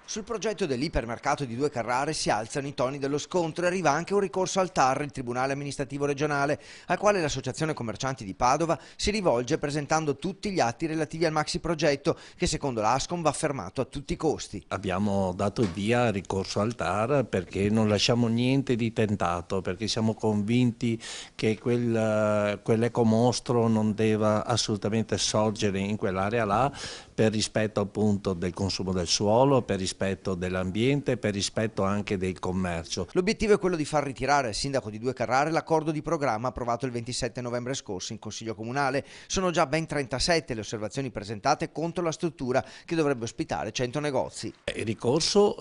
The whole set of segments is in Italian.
Sul progetto dell'ipermercato di Due Carrare si alzano i toni dello scontro e arriva anche un ricorso al TAR, il Tribunale Amministrativo Regionale, al quale l'Associazione Commercianti di Padova si rivolge presentando tutti gli atti relativi al maxi progetto che secondo l'Ascom va fermato a tutti i costi. Abbiamo dato il via al ricorso al TAR perché non lasciamo niente di tentato, perché siamo convinti che quell'ecomostro non deve assolutamente sorgere in quell'area là, per rispetto appunto del consumo del suolo, per rispetto dell'ambiente, per rispetto anche del commercio. L'obiettivo è quello di far ritirare al sindaco di Due Carrare l'accordo di programma approvato il 27 novembre scorso in Consiglio Comunale. Sono già ben 37 le osservazioni presentate contro la struttura che dovrebbe ospitare 100 negozi. Il ricorso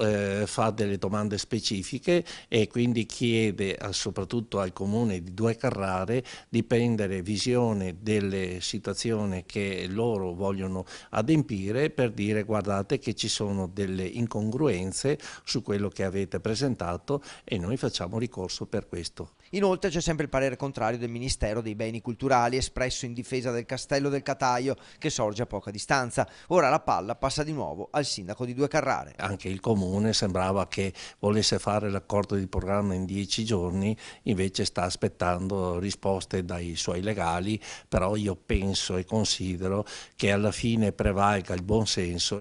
fa delle domande specifiche e quindi chiede soprattutto al comune di Due Carrare di prendere visione delle situazioni che loro vogliono adempiere, per dire: guardate che ci sono delle incongruenze su quello che avete presentato e noi facciamo ricorso per questo. Inoltre c'è sempre il parere contrario del Ministero dei Beni Culturali espresso in difesa del Castello del Cataio che sorge a poca distanza. Ora la palla passa di nuovo al sindaco di Due Carrare. Anche il comune sembrava che volesse fare l'accordo di programma in 10 giorni, invece sta aspettando risposte dai suoi legali, però io penso e considero che alla fine prevalga il buon senso.